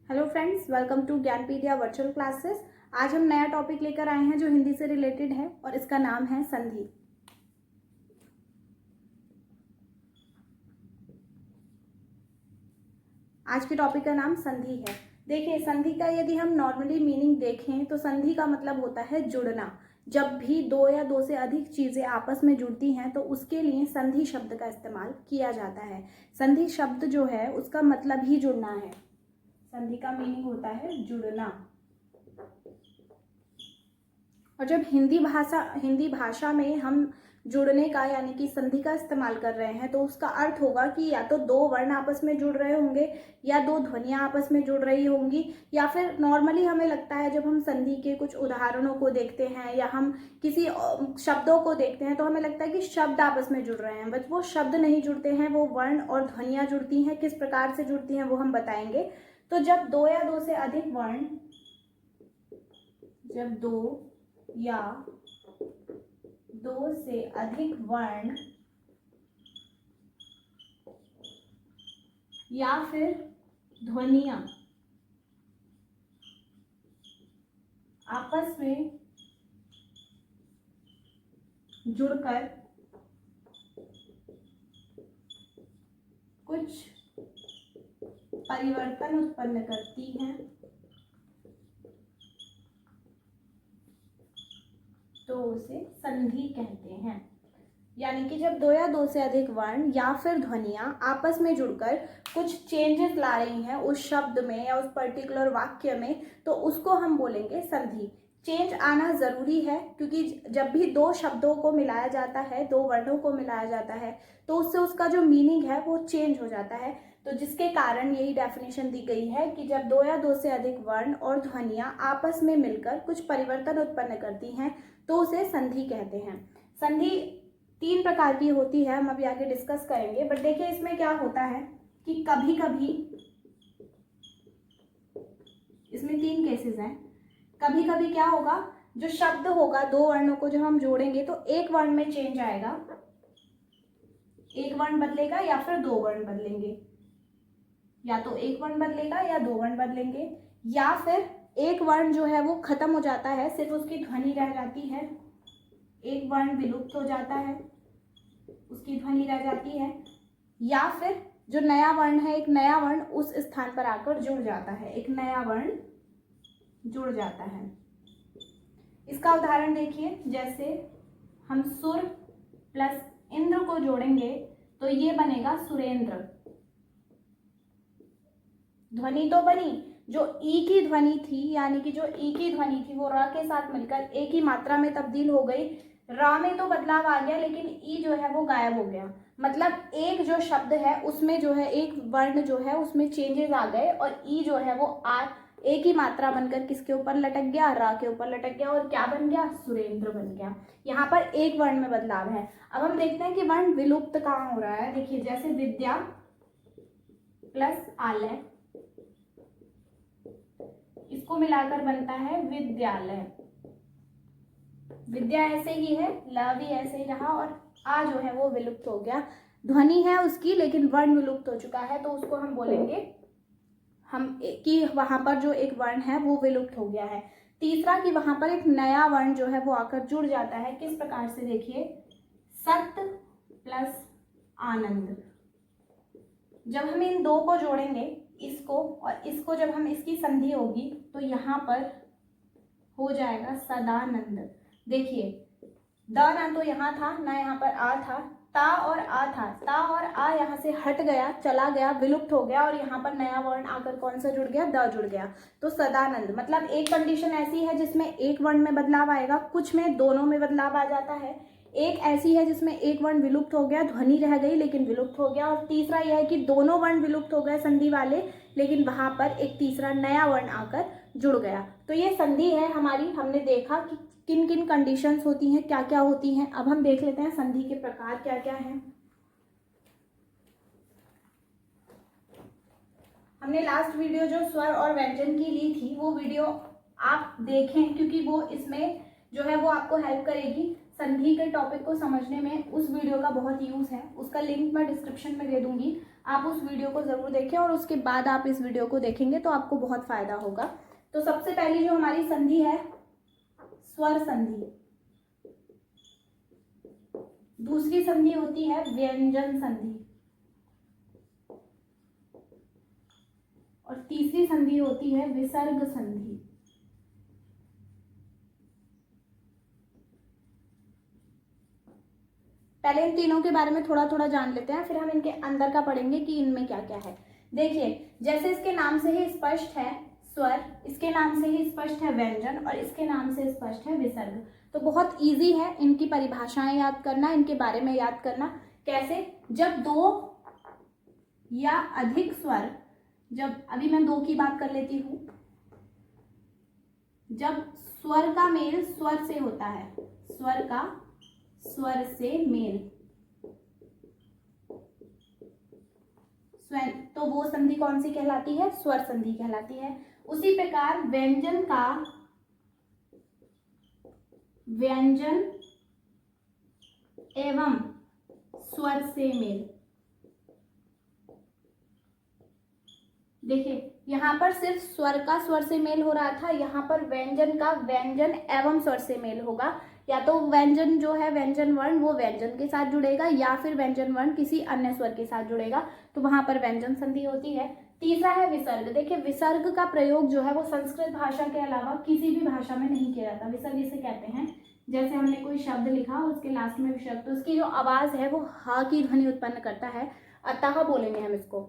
Hello friends, welcome to Gyanpedia virtual classes. आज हम नया टॉपिक लेकर आए हैं जो हिंदी से रिलेटेड है और इसका नाम है संधि। आज के टॉपिक का नाम संधि है। देखिए, संधि का यदि हम नॉर्मली मीनिंग देखें तो संधि का मतलब होता है जुड़ना। जब भी दो या दो से अधिक चीजें आपस में जुड़ती हैं तो उसके लिए संधि शब्द का इस्तेमाल किया जाता है। संधि शब्द जो है उसका मतलब ही जुड़ना है। संधि का मीनिंग होता है जुड़ना। और जब हिंदी भाषा में हम जुड़ने का यानी कि संधि का इस्तेमाल कर रहे हैं तो उसका अर्थ होगा कि या तो दो वर्ण आपस में जुड़ रहे होंगे या दो ध्वनियां आपस में जुड़ रही होंगी, या फिर नॉर्मली हमें लगता है जब हम संधि के कुछ उदाहरणों को देखते हैं या हम किसी शब्दों को देखते हैं तो हमें लगता है कि शब्द आपस में जुड़ रहे हैं, बट वो शब्द नहीं जुड़ते हैं, वो वर्ण और ध्वनियां जुड़ती हैं। किस प्रकार से जुड़ती हैं वो हम बताएंगे। तो जब दो या दो से अधिक वर्ण, जब दो या दो से अधिक वर्ण या फिर ध्वनियां आपस में जुड़कर कुछ परिवर्तन उत्पन्न करती हैं तो उसे संधि कहते हैं। यानी कि जब दो या दो से अधिक वर्ण या फिर ध्वनियां आपस में जुड़कर कुछ चेंजेस ला रही हैं उस शब्द में या उस पर्टिकुलर वाक्य में, तो उसको हम बोलेंगे संधि। चेंज आना जरूरी है क्योंकि जब भी दो शब्दों को मिलाया जाता है, दो वर्णों को मिलाया जाता है, तो उससे उसका जो मीनिंग है वो चेंज हो जाता है। तो जिसके कारण यही डेफिनेशन दी गई है कि जब दो या दो से अधिक वर्ण और ध्वनियां आपस में मिलकर कुछ परिवर्तन उत्पन्न करती हैं तो उसे संधि कहते हैं। संधि तीन प्रकार की होती है, हम अभी आगे डिस्कस करेंगे। बट देखिए इसमें क्या होता है कि कभी कभी इसमें तीन केसेस हैं। कभी कभी क्या होगा, जो शब्द होगा दो वर्णों को जब हम जोड़ेंगे तो एक वर्ण में चेंज आएगा, एक वर्ण बदलेगा या फिर दो वर्ण बदलेंगे, या तो एक वर्ण बदलेगा या दो वर्ण बदलेंगे, या फिर एक वर्ण जो है वो खत्म हो जाता है, सिर्फ उसकी ध्वनि रह जाती है, एक वर्ण विलुप्त हो जाता है, उसकी ध्वनि रह जाती है, या फिर जो नया वर्ण है एक नया वर्ण उस स्थान पर आकर जुड़ जाता है, एक नया वर्ण जुड़ जाता है। इसका उदाहरण देखिए, जैसे हम सुर प्लस इंद्र को जोड़ेंगे तो ये बनेगा सुरेंद्र। ध्वनि तो बनी, जो ई की ध्वनि थी यानी कि जो ई की ध्वनि थी वो र के साथ मिलकर एक ही मात्रा में तब्दील हो गई। रा में तो बदलाव आ गया लेकिन ई जो है वो गायब हो गया। मतलब एक जो शब्द है उसमें जो है एक वर्ण जो है उसमें चेंजेस आ गए और ई जो है वो एक ही मात्रा बनकर किसके ऊपर लटक गया, रा के ऊपर लटक गया और क्या बन गया, सुरेंद्र बन गया। यहाँ पर एक वर्ण में बदलाव है। अब हम देखते हैं कि वर्ण विलुप्त कहाँ हो रहा है। देखिए जैसे विद्या प्लस आलय, इसको मिलाकर बनता है विद्यालय। विद्या ऐसे ही है, ल भी ऐसे ही रहा और आ जो है वो विलुप्त हो गया। ध्वनि है उसकी लेकिन वर्ण विलुप्त हो चुका है तो उसको हम बोलेंगे कि वहां पर जो एक वर्ण है वो विलुप्त हो गया है। तीसरा कि वहां पर एक नया वर्ण जो है वो आकर जुड़ जाता है। किस प्रकार से, देखिए सत्य प्लस आनंद। जब हम इन दो को जोड़ेंगे, इसको और इसको, जब हम इसकी संधि होगी तो यहाँ पर हो जाएगा सदानंद। देखिए द ना तो यहाँ था ना यहाँ पर आ था, ता और आ था, ता और आ यहाँ से हट गया, चला गया, विलुप्त हो गया और यहाँ पर नया वर्ण आकर कौन सा जुड़ गया, द जुड़ गया। तो सदानंद मतलब एक कंडीशन ऐसी है जिसमें एक वर्ण में बदलाव आएगा, कुछ में दोनों में बदलाव आ जाता है। एक ऐसी है जिसमें एक वर्ण विलुप्त हो गया, ध्वनि रह गई लेकिन विलुप्त हो गया, और तीसरा यह है कि दोनों वर्ण विलुप्त हो गए संधि वाले लेकिन वहां पर एक तीसरा नया वर्ण आकर जुड़ गया। तो ये संधि है हमारी। हमने देखा कि किन किन कंडीशंस होती हैं, क्या क्या होती हैं। अब हम देख लेते हैं संधि के प्रकार क्या क्या हैं। हमने लास्ट वीडियो जो स्वर और व्यंजन की ली थी वो वीडियो आप देखें क्योंकि वो इसमें जो है वो आपको हेल्प करेगी। संधि के टॉपिक को समझने में उस वीडियो का बहुत यूज़ है। उसका लिंक मैं डिस्क्रिप्शन में दे दूंगी, आप उस वीडियो को ज़रूर देखें और उसके बाद आप इस वीडियो को देखेंगे तो आपको बहुत फ़ायदा होगा। तो सबसे पहली जो हमारी संधि है स्वर संधि, दूसरी संधि होती है व्यंजन संधि और तीसरी संधि होती है विसर्ग संधि। पहले इन तीनों के बारे में थोड़ा थोड़ा जान लेते हैं, फिर हम इनके अंदर का पढ़ेंगे कि इनमें क्या क्या है। देखिए, जैसे इसके नाम से ही स्पष्ट है स्वर, इसके नाम से ही स्पष्ट है व्यंजन और इसके नाम से स्पष्ट है विसर्ग। तो बहुत इजी है इनकी परिभाषाएं याद करना, इनके बारे में याद करना। कैसे? जब दो या अधिक स्वर, जब अभी मैं दो की बात कर लेती हूं, जब स्वर का मेल स्वर से होता है, स्वर का स्वर से मेल, तो वो संधि कौन सी कहलाती है? स्वर संधि कहलाती है। उसी प्रकार व्यंजन का व्यंजन एवं स्वर से मेल, देखिए यहाँ पर सिर्फ स्वर का स्वर से मेल हो रहा था, यहाँ पर व्यंजन का व्यंजन एवं स्वर से मेल होगा। या तो व्यंजन जो है व्यंजन वर्ण वो व्यंजन के साथ जुड़ेगा या फिर व्यंजन वर्ण किसी अन्य स्वर के साथ जुड़ेगा, तो वहां पर व्यंजन संधि होती है। तीसरा है विसर्ग। देखिए, विसर्ग का प्रयोग जो है वो संस्कृत भाषा के अलावा किसी भी भाषा में नहीं किया जाता। विसर्ग इसे कहते हैं, जैसे हमने कोई शब्द लिखा उसके लास्ट में विसर्ग, तो उसकी जो आवाज है वो हा की ध्वनि उत्पन्न करता है, अतः बोलेंगे हम इसको।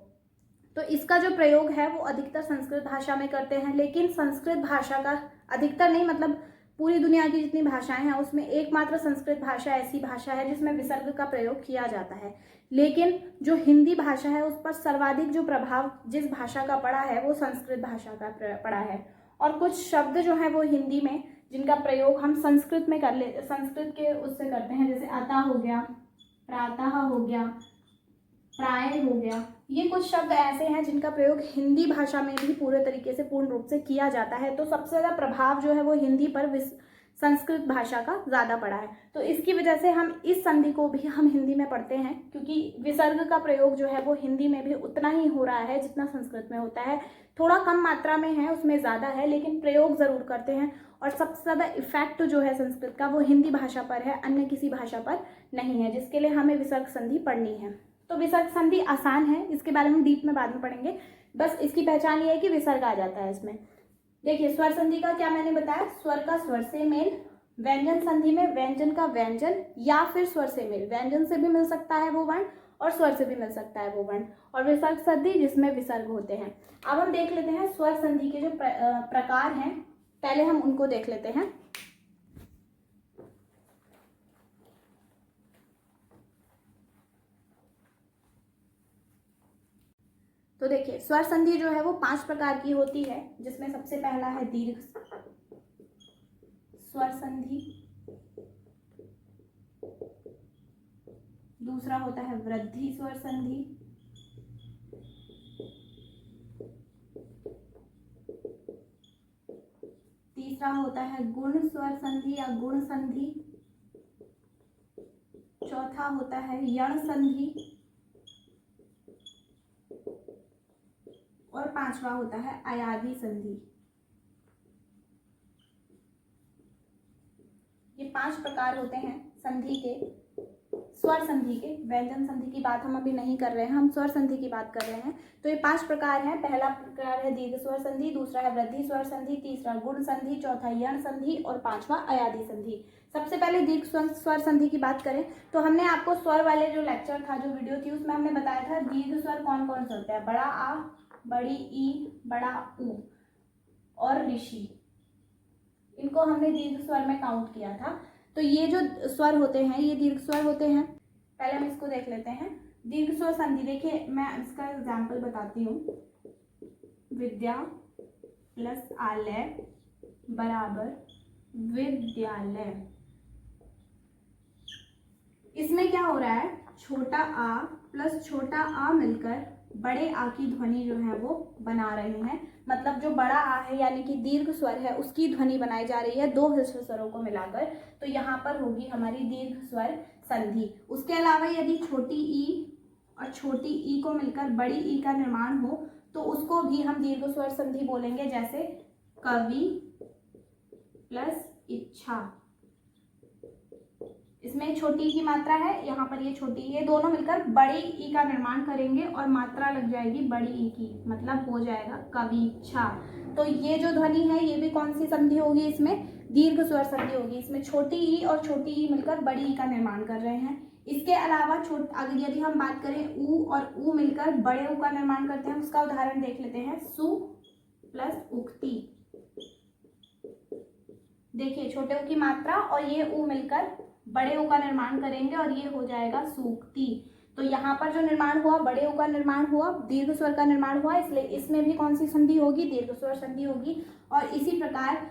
तो इसका जो प्रयोग है वो अधिकतर संस्कृत भाषा में करते हैं, लेकिन संस्कृत भाषा का अधिकतर नहीं, मतलब पूरी दुनिया की जितनी भाषाएं हैं उसमें एकमात्र संस्कृत भाषा ऐसी भाषा है जिसमें विसर्ग का प्रयोग किया जाता है। लेकिन जो हिंदी भाषा है उस पर सर्वाधिक जो प्रभाव जिस भाषा का पड़ा है वो संस्कृत भाषा का पड़ा है। और कुछ शब्द जो है वो हिंदी में जिनका प्रयोग हम संस्कृत में कर ले, संस्कृत के उससे करते हैं, जैसे अतः हो गया, प्रातः हो गया, प्राय हो गया, ये कुछ शब्द ऐसे हैं जिनका प्रयोग हिंदी भाषा में भी पूरे तरीके से पूर्ण रूप से किया जाता है। तो सबसे ज़्यादा प्रभाव जो है वो हिंदी पर संस्कृत भाषा का ज़्यादा पड़ा है। तो इसकी वजह से हम इस संधि को भी हम हिंदी में पढ़ते हैं, क्योंकि विसर्ग का प्रयोग जो है वो हिंदी में भी उतना ही हो रहा है जितना संस्कृत में होता है। थोड़ा कम मात्रा में है, उसमें ज़्यादा है, लेकिन प्रयोग ज़रूर करते हैं। और सबसे ज़्यादा इफेक्ट जो है संस्कृत का वो हिंदी भाषा पर है, अन्य किसी भाषा पर नहीं है, जिसके लिए हमें विसर्ग संधि पढ़नी है। तो विसर्ग संधि आसान है, इसके बारे में डीप में बाद में पढ़ेंगे। बस इसकी पहचान ये है कि विसर्ग आ जाता है इसमें। देखिए, स्वर संधि का क्या मैंने बताया, स्वर का स्वर से मेल। व्यंजन संधि में व्यंजन का व्यंजन या फिर स्वर से मेल, व्यंजन से भी मिल सकता है वो वर्ण और स्वर से भी मिल सकता है वो वर्ण। और विसर्ग संधि जिसमें विसर्ग होते हैं। अब हम देख लेते हैं स्वर संधि के जो प्रकार हैं, पहले हम उनको देख लेते हैं। तो देखिए, स्वर संधि जो है वो 5 प्रकार की होती है, जिसमें सबसे पहला है दीर्घ स्वर संधि, दूसरा होता है वृद्धि स्वर संधि, तीसरा होता है गुण स्वर संधि या गुण संधि, चौथा होता है यण संधि और पांचवा होता है अयादी संधि। ये 5 प्रकार होते हैं संधि के, स्वर संधि के। व्यंजन संधि की बात हम अभी नहीं कर रहे हैं, हम स्वर संधि की बात कर रहे हैं। तो ये 5 प्रकार हैं। पहला प्रकार है दीर्घ स्वर संधि, दूसरा है वृद्धि स्वर संधि, तीसरा गुण संधि, चौथा यण संधि और पांचवा अयादी संधि। सबसे पहले दीर्घ स्वर संधि की बात करें तो हमने आपको स्वर वाले जो लेक्चर था, जो वीडियो थी, उसमें हमने बताया था दीर्घ स्वर कौन कौन से होते हैं, बड़ा आ, बड़ी ई, बड़ा ऊ और ऋषि। इनको हमने दीर्घ स्वर में काउंट किया था। तो ये जो स्वर होते हैं ये दीर्घ स्वर होते हैं। पहले हम इसको देख लेते हैं। दीर्घ स्वर संधि, देखिए मैं इसका एग्जाम्पल बताती हूँ। विद्या प्लस आलय बराबर विद्यालय। इसमें क्या हो रहा है, छोटा आ प्लस छोटा आ मिलकर बड़े आ की ध्वनि जो है वो बना रहे हैं। मतलब जो बड़ा आ है यानी कि दीर्घ स्वर है उसकी ध्वनि बनाई जा रही है दो ह्रस्व स्वरों को मिलाकर, तो यहाँ पर होगी हमारी दीर्घ स्वर संधि। उसके अलावा यदि छोटी ई और छोटी ई को मिलकर बड़ी ई का निर्माण हो तो उसको भी हम दीर्घ स्वर संधि बोलेंगे, जैसे कवि प्लस इच्छा। इसमें छोटी ई की मात्रा है, यहाँ पर ये छोटी ई, ये दोनों मिलकर बड़ी ई का निर्माण करेंगे और मात्रा लग जाएगी बड़ी ई की, मतलब हो जाएगा कविच्छा। तो ये जो ध्वनि है ये भी कौन सी संधि होगी, इसमें दीर्घ स्वर संधि होगी। इसमें छोटी ई और छोटी ई मिलकर बड़ी ई का निर्माण कर रहे हैं। इसके अलावा अगर यदि हम बात करें ऊ और ऊ मिलकर बड़े ऊ का निर्माण करते हैं, उसका उदाहरण देख लेते हैं। सु प्लस उक्ति। देखिए छोटे ऊ की मात्रा और ये ऊ मिलकर बड़े ऊ का निर्माण करेंगे और ये हो जाएगा सूक्ति। तो यहाँ पर जो निर्माण हुआ बड़े ऊ का निर्माण हुआ, दीर्घ स्वर का निर्माण हुआ, इसलिए इसमें भी कौन सी संधि होगी, दीर्घ स्वर संधि होगी। और इसी प्रकार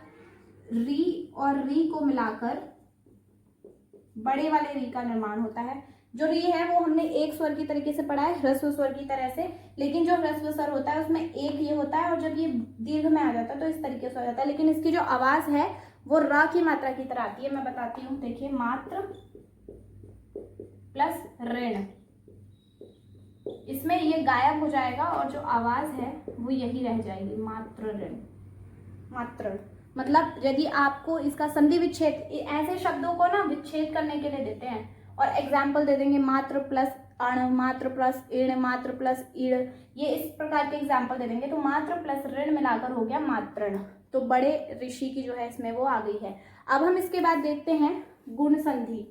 री और री को मिलाकर बड़े वाले री का निर्माण होता है। जो री है वो हमने एक स्वर की तरीके से पढ़ा है, ह्रस्व स्वर की तरह से, लेकिन जो ह्रस्व स्वर होता है उसमें एक ये होता है और जब ये दीर्घ में आ जाता है तो इस तरीके से हो जाता है, लेकिन इसकी जो आवाज है वो र की मात्रा की तरह आती है। मैं बताती हूँ, देखिए मात्र प्लस ऋण, इसमें ये गायब हो जाएगा और जो आवाज है वो यही रह जाएगी, मात्र ऋण। मात्र मतलब यदि आपको इसका संधि विच्छेद, ऐसे शब्दों को ना विच्छेद करने के लिए देते हैं और एग्जाम्पल दे देंगे, मात्र प्लस अण, मात्र प्लस इण, मात्र प्लस इड़, ये इस प्रकार के एग्जाम्पल दे देंगे। तो मात्र प्लस ऋण मिलाकर हो गया मात्रण। तो बड़े ऋषि की जो है इसमें वो आ गई है। अब हम इसके बाद देखते हैं गुण संधि।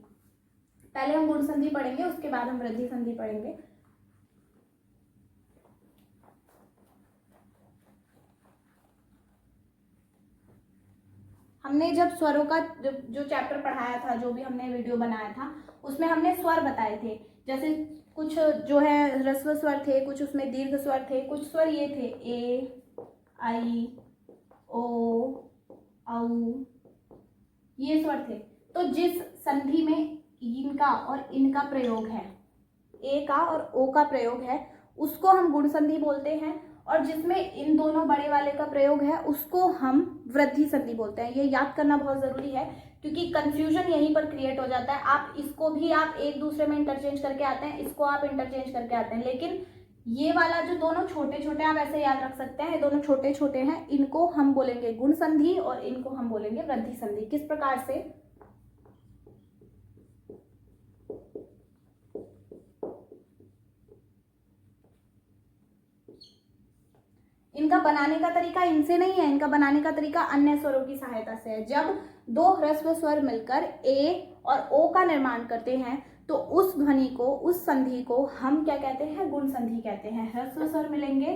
पहले हम गुण संधि पढ़ेंगे, उसके बाद हम वृद्धि संधि पढ़ेंगे। हमने जब स्वरों का जो चैप्टर पढ़ाया था, जो भी हमने वीडियो बनाया था, उसमें हमने स्वर बताए थे। जैसे कुछ जो है ह्रस्व स्वर थे, कुछ उसमें दीर्घ स्वर थे, कुछ स्वर ये थे ए, आई, ओ, औ, ये स्वर थे। तो जिस संधि में इनका और इनका प्रयोग है, ए का और ओ का प्रयोग है, उसको हम गुण संधि बोलते हैं। और जिसमें इन दोनों बड़े वाले का प्रयोग है उसको हम वृद्धि संधि बोलते हैं। ये याद करना बहुत जरूरी है क्योंकि कंफ्यूजन यहीं पर क्रिएट हो जाता है। आप इसको भी आप एक दूसरे में इंटरचेंज करके आते हैं, इसको आप इंटरचेंज करके आते हैं, लेकिन ये वाला जो दोनों छोटे छोटे आप ऐसे याद रख सकते हैं, ये दोनों छोटे छोटे हैं, इनको हम बोलेंगे गुण संधि और इनको हम बोलेंगे वृद्धि संधि। किस प्रकार से, इनका बनाने का तरीका इनसे नहीं है, इनका बनाने का तरीका अन्य स्वरों की सहायता से है। जब दो ह्रस्व स्वर मिलकर ए और ओ का निर्माण करते हैं तो उस ध्वनि को, उस संधि को हम क्या कहते हैं, गुण संधि कहते हैं। ह्रस्व स्वर मिलेंगे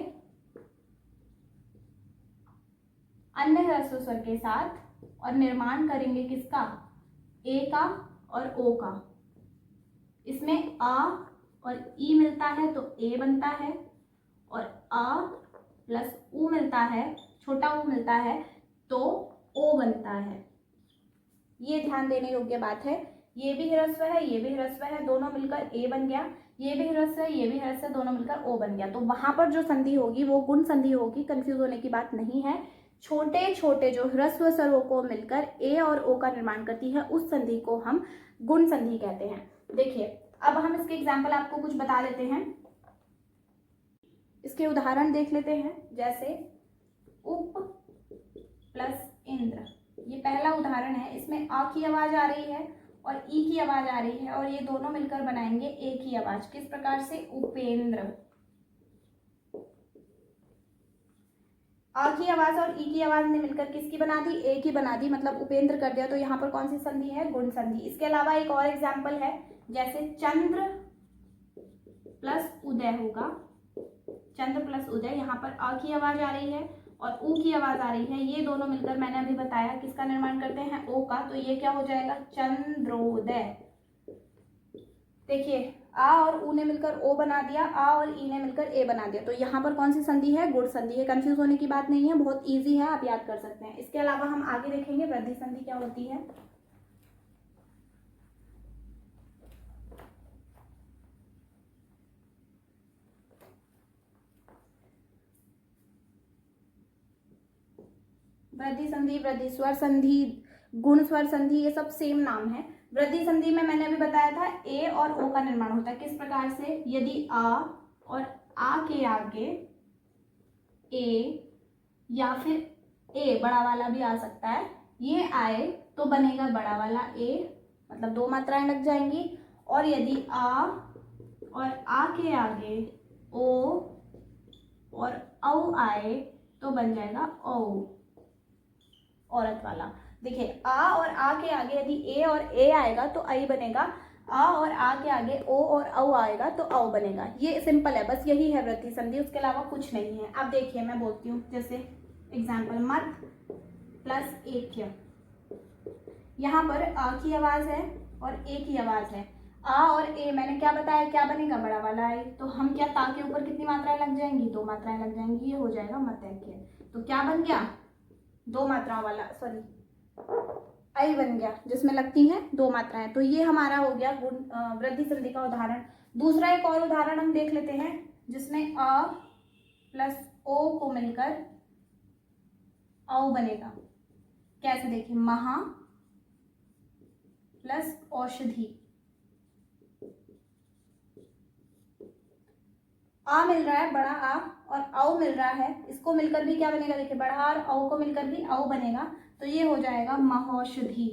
अन्य ह्रस्व स्वर के साथ और निर्माण करेंगे किसका, ए का और ओ का। इसमें आ और ई मिलता है तो ए बनता है, और आ प्लस ऊ मिलता है, छोटा ऊ मिलता है तो ओ बनता है। ये ध्यान देने योग्य बात है। ये भी ह्रस्व है, ये भी ह्रस्व है, दोनों मिलकर ए बन गया। ये भी ह्रस्व है, ये भी ह्रस्व है, दोनों मिलकर ओ बन गया। तो वहां पर जो संधि होगी वो गुण संधि होगी, कंफ्यूज होने की बात नहीं है। छोटे छोटे जो ह्रस्व स्वरों को मिलकर ए और ओ का निर्माण करती है उस संधि को हम गुण संधि कहते हैं। देखिए अब हम इसके एग्जाम्पल आपको कुछ बता देते हैं, इसके उदाहरण देख लेते हैं। जैसे उप प्लस इंद्र, ये पहला उदाहरण है। इसमें आ की आवाज आ रही है और ई की आवाज आ रही है और ये दोनों मिलकर बनाएंगे ए की आवाज। किस प्रकार से, उपेंद्र। आ की आवाज और ई की आवाज ने मिलकर किसकी बना दी, ए की बना दी, मतलब उपेंद्र कर दिया। तो यहाँ पर कौन सी संधि है, गुण संधि। इसके अलावा एक और एग्जाम्पल है, जैसे चंद्र प्लस उदय होगा, चंद्र प्लस उदय। यहाँ पर अ की आवाज आ रही है और ऊ की आवाज आ रही है, ये दोनों मिलकर मैंने अभी बताया किसका निर्माण करते हैं, ओ का। तो ये क्या हो जाएगा, चंद्रोदय। देखिए आ और ऊ ने मिलकर ओ बना दिया, आ और ई ने मिलकर ए बना दिया। तो यहाँ पर कौन सी संधि है, गुण संधि है। कंफ्यूज होने की बात नहीं है, बहुत ईजी है, आप याद कर सकते हैं। इसके अलावा हम आगे देखेंगे वृद्धि संधि क्या होती है। वृद्धि संधि, वृद्धि स्वर संधि, गुण स्वर संधि, ये सब सेम नाम है। वृद्धि संधि में मैंने अभी बताया था ए और ओ का निर्माण होता है। किस प्रकार से? यदि आ और आ के आगे ए या फिर ए बड़ा वाला भी आ सकता है, ये आए तो बनेगा बड़ा वाला ए, मतलब दो मात्राएं लग जाएंगी। और यदि आ और आ के आगे ओ और औ आए तो बन जाएगा औ, औरत वाला। देखिए आ और आ के आगे यदि ए और ए आएगा तो आई बनेगा, आ और आ के आगे ओ और औ आएगा तो औ बनेगा। ये सिंपल है, बस यही है वृद्धि संधि, उसके अलावा कुछ नहीं है। अब देखिए मैं बोलती हूँ, जैसे एग्जाम्पल, मत प्लस एक्य। यहाँ पर आ की आवाज है और ए की आवाज है। आ और ए मैंने क्या बताया, क्या बनेगा? बड़ा वाला आई। तो हम क्या, ता के ऊपर कितनी मात्राएं लग जाएंगी? दो मात्राएं लग जाएंगी, ये हो जाएगा मतैक्य। तो क्या बन गया? दो मात्राओं वाला, सॉरी आई बन गया, जिसमें लगती हैं दो मात्राएं। तो ये हमारा हो गया वृद्धि संधि का उदाहरण। दूसरा एक और उदाहरण हम देख लेते हैं, जिसमें अ प्लस ओ को मिलकर औ बनेगा। कैसे? देखिए, महा प्लस औषधि। आ मिल रहा है बड़ा आ और औ मिल रहा है, इसको मिलकर भी क्या बनेगा? देखिए, बड़ा आ और औ को मिलकर भी औ बनेगा, तो ये हो जाएगा महौषधि।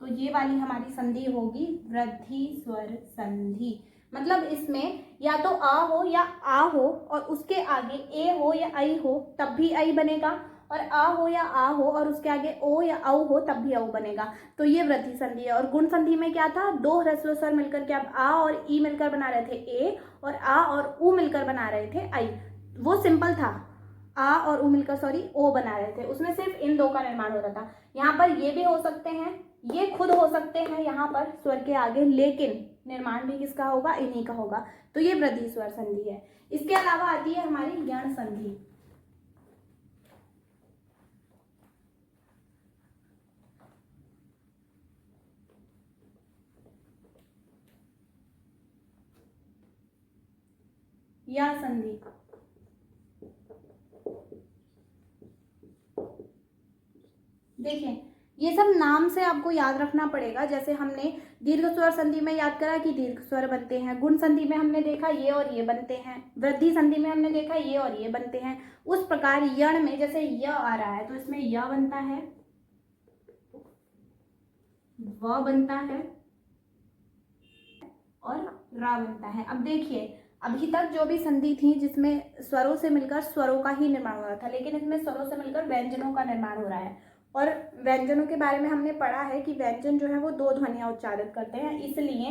तो ये वाली हमारी संधि होगी वृद्धि स्वर संधि। मतलब इसमें या तो आ हो या आ हो और उसके आगे ए हो या आई हो तब भी आई बनेगा, और आ हो या आ हो और उसके आगे ओ या औ हो तब भी औ बनेगा। तो ये वृद्धि संधि है। और गुण संधि में क्या था? दो ह्रस्व स्वर मिलकर के अब आ और ई मिलकर बना रहे थे ए, और आ और ऊ मिलकर बना रहे थे आई। वो सिंपल था, आ और ऊ मिलकर सॉरी ओ बना रहे थे, उसमें सिर्फ इन दो का निर्माण हो रहा था। यहाँ पर ये भी हो सकते हैं, ये खुद हो सकते हैं यहाँ पर स्वर के आगे, लेकिन निर्माण भी किसका होगा? इन्हीं का होगा। तो ये वृद्धि स्वर संधि है। इसके अलावा आती है हमारी यण संधि। यण संधि देखिए, ये सब नाम से आपको याद रखना पड़ेगा। जैसे हमने दीर्घ स्वर संधि में याद करा कि दीर्घ स्वर बनते हैं, गुण संधि में हमने देखा ये और ये बनते हैं, वृद्धि संधि में हमने देखा ये और ये बनते हैं। उस प्रकार यण में जैसे य आ रहा है तो इसमें य बनता है, व बनता है और रा बनता है। अब देखिए, अभी तक जो भी संधि थी जिसमें स्वरों से मिलकर स्वरों का ही निर्माण हो रहा था, लेकिन इसमें स्वरों से मिलकर व्यंजनों का निर्माण हो रहा है। और व्यंजनों के बारे में हमने पढ़ा है कि व्यंजन जो है वो दो ध्वनियां उच्चारित करते हैं, इसलिए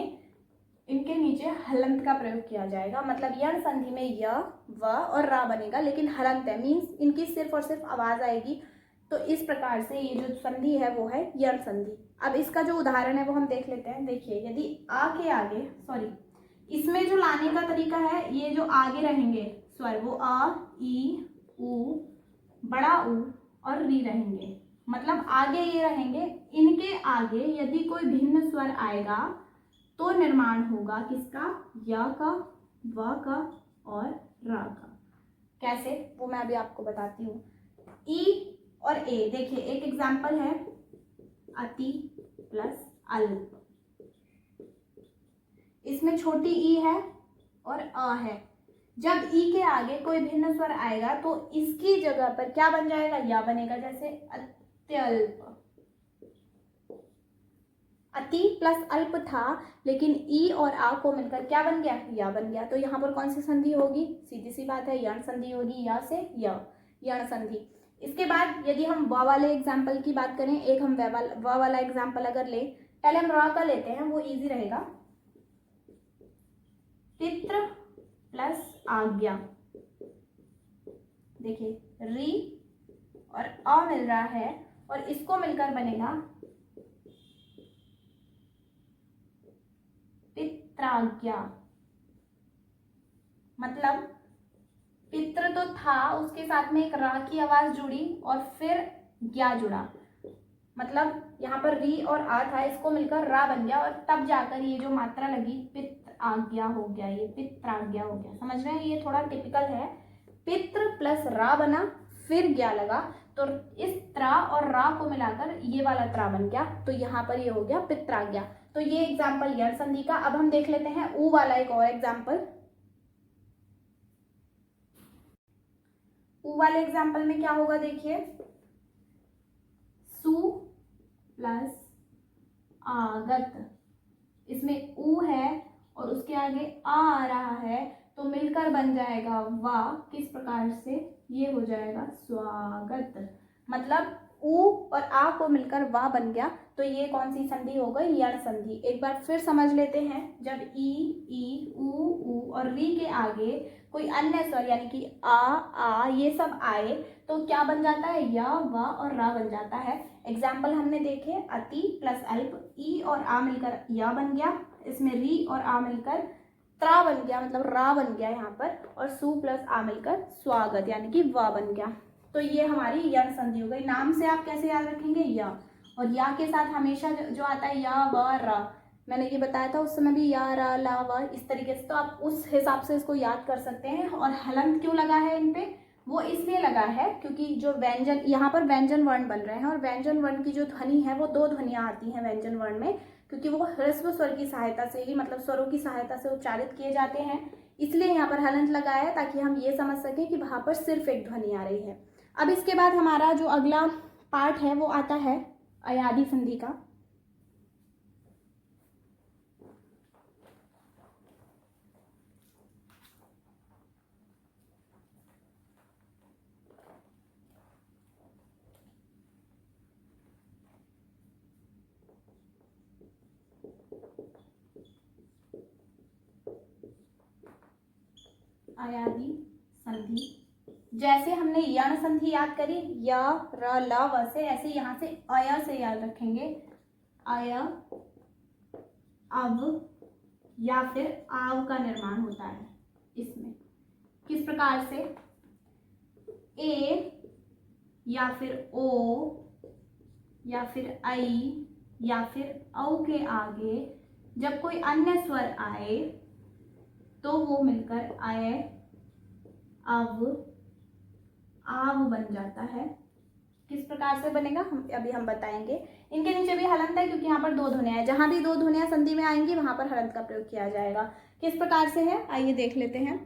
इनके नीचे हलंत का प्रयोग किया जाएगा। मतलब यण संधि में य, व और रा बनेगा, लेकिन हलंत है, मीन्स इनकी सिर्फ और सिर्फ आवाज आएगी। तो इस प्रकार से ये जो संधि है वो है यण संधि। अब इसका जो उदाहरण है वो हम देख लेते हैं। देखिए, यदि आ के आगे, सॉरी, इसमें जो लाने का तरीका है, ये जो आगे रहेंगे स्वर वो आ, ई, उ, बड़ा उ और री रहेंगे। मतलब आगे ये रहेंगे, इनके आगे यदि कोई भिन्न स्वर आएगा तो निर्माण होगा किसका? य का, व का और रा का। कैसे? वो मैं अभी आपको बताती हूँ। ई और ए, देखिए एक एग्जाम्पल है, अति प्लस अल्प। इसमें छोटी ई है और अ है। जब ई के आगे कोई भिन्न स्वर आएगा तो इसकी जगह पर क्या बन जाएगा? या बनेगा। जैसे अत्यल्प, अति प्लस अल्प था, लेकिन ई और आ को मिलकर क्या बन गया? या बन गया। तो यहाँ पर कौन सी संधि होगी? सीधी सी बात है, यण संधि होगी, या से य, यण संधि। इसके बाद यदि हम व वाले एग्जाम्पल की बात करें, एक हम व वाला एग्जाम्पल अगर ले, पहले हम र का लेते हैं, वो इजी रहेगा। पितृ प्लस आज्ञा। देखिए, री और अ मिल रहा है और इसको मिलकर बनेगा पित्राज्ञा। मतलब पितृ तो था, उसके साथ में एक रा की आवाज जुड़ी और फिर ज्ञा जुड़ा। मतलब यहाँ पर री और आ था, इसको मिलकर रा बन गया और तब जाकर ये जो मात्रा लगी पित्र आज्ञा हो गया, ये पित्राज्ञा हो गया। समझ रहे हैं? ये थोड़ा टिपिकल है। पितृ प्लस रा बना, फिर ज्ञा लगा, तो इस त्रा और रा को मिलाकर ये वाला त्रा बन गया, तो यहाँ पर ये हो गया पित्राज्ञा। तो ये एग्जाम्पल यण संधि का। अब हम देख लेते हैं ऊ वाला एक और एग्जाम्पल। ऊ वाले एग्जाम्पल में क्या होगा देखिए, सु प्लस आगत, इसमें ऊ है और उसके आगे आ रहा है, तो मिलकर बन जाएगा वा। किस प्रकार से, ये हो जाएगा स्वागत। मतलब ऊ और आ को मिलकर वा बन गया, तो ये कौन सी संधि हो गई, यण संधि। एक बार फिर समझ लेते हैं, जब ई ऊ और री के आगे कोई अन्य स्वर यानी कि आ ये सब आए तो क्या बन जाता है, या, वा और रा बन जाता है। एग्जाम्पल हमने देखे, अति प्लस अल्प, ई और आ मिलकर या बन गया, इसमें री और आ मिलकर त्रा बन गया, मतलब रा बन गया यहाँ पर, और सु प्लस आ मिलकर स्वागत यानी कि वा बन गया। तो ये हमारी यण संधि हो गई। नाम से आप कैसे याद रखेंगे, या, और या के साथ हमेशा जो आता है या, व, रा, मैंने ये बताया था उस समय भी, या, रा, ला, व, इस तरीके से, तो आप उस हिसाब से इसको याद कर सकते हैं। और हलंत क्यों लगा है इन पे, वो इसलिए लगा है क्योंकि जो व्यंजन, यहाँ पर व्यंजन वर्ण बन रहे हैं, और व्यंजन वर्ण की जो ध्वनि है वो दो ध्वनियाँ आती हैं व्यंजन वर्ण में, क्योंकि वो ह्रस्व स्वर की सहायता से ही, मतलब स्वरों की सहायता से उच्चारित किए जाते हैं, इसलिए यहाँ पर हलंत लगाया है, ताकि हम ये समझ सकें कि वहाँ पर सिर्फ एक ध्वनि आ रही है। अब इसके बाद हमारा जो अगला पार्ट है वो आता है अयादि संधि का। अयादि संधि, जैसे हमने यण संधि याद करी, य, र, ल, व से, ऐसे यहाँ से अय से याद रखेंगे, अय, अब या फिर आव का निर्माण होता है इसमें। किस प्रकार से, ए या फिर ओ या फिर आई या फिर औ के आगे जब कोई अन्य स्वर आए तो वो मिलकर आय, अब, आव बन जाता है। किस प्रकार से बनेगा हम बताएंगे। इनके नीचे भी हलंत है क्योंकि यहाँ पर दो ध्वनियाँ हैं, जहाँ भी दो ध्वनियाँ संधि में आएंगी वहां पर हलंत का प्रयोग किया जाएगा। किस प्रकार से है, आइए देख लेते हैं।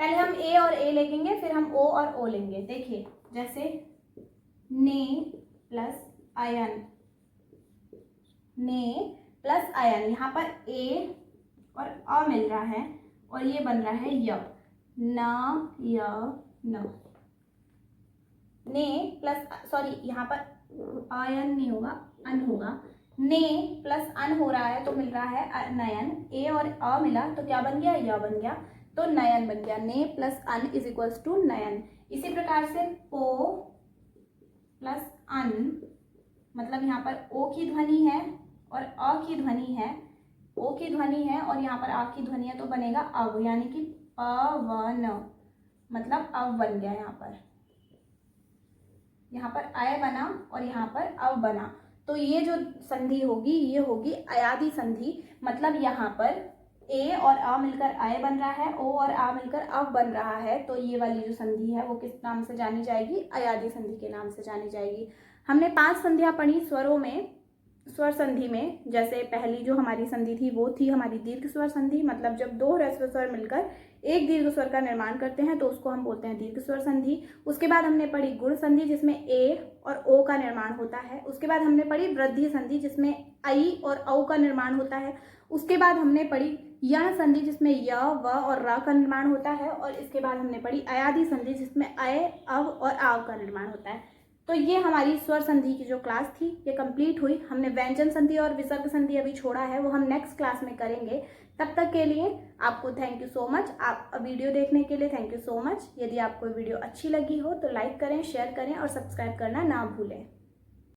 पहले हम ए और ए लेंगे, फिर हम ओ और ओ लेंगे। देखिए, जैसे ने प्लस आयन, ने प्लस आयन, यहाँ पर ए और अ मिल रहा है और ये बन रहा है य, न, य, न। ने प्लस, सॉरी यहाँ पर आयन नहीं होगा, अन होगा। ने प्लस अन हो रहा है तो मिल रहा है नयन। ए और अ मिला तो क्या बन गया, य बन गया, तो नयन बन गया। ने प्लस अन इज इक्वल्स टू नयन। इसी प्रकार से पो प्लस अन, मतलब यहाँ पर ओ की ध्वनि है और अ की ध्वनि है, ओ की ध्वनि है और यहाँ पर आ की ध्वनि है, तो बनेगा अव, यानी कि पवन, मतलब अव बन गया। यहाँ पर आय बना और यहाँ पर अव बना, तो ये जो संधि होगी ये होगी अयादि संधि। मतलब यहाँ पर ए और आ मिलकर आय बन रहा है, ओ और आ मिलकर अव बन रहा है, तो ये वाली जो संधि है वो किस नाम से जानी जाएगी, अयादि संधि के नाम से जानी जाएगी। हमने 5 संधियां पढ़ी स्वरों में, स्वर संधि में। जैसे पहली जो हमारी संधि थी वो थी हमारी दीर्घ स्वर संधि, मतलब जब 2 ह्रस्व स्वर मिलकर एक दीर्घ स्वर का निर्माण करते हैं तो उसको हम बोलते हैं दीर्घ स्वर संधि। उसके बाद हमने पढ़ी गुण संधि जिसमें ए और ओ का निर्माण होता है। उसके बाद हमने पढ़ी वृद्धि संधि जिसमें आई और औ का निर्माण होता है। उसके बाद हमने पढ़ी यण संधि जिसमें य, व और र का निर्माण होता है। और इसके बाद हमने पढ़ी अयादि संधि जिसमें अय, अव और आव का निर्माण होता है। तो ये हमारी स्वर संधि की जो क्लास थी ये कंप्लीट हुई। हमने व्यंजन संधि और विसर्ग संधि अभी छोड़ा है, वो हम नेक्स्ट क्लास में करेंगे। तब तक के लिए आपको थैंक यू सो मच। आप वीडियो देखने के लिए थैंक यू सो मच। यदि आपको वीडियो अच्छी लगी हो तो लाइक करें, शेयर करें और सब्सक्राइब करना ना भूलें।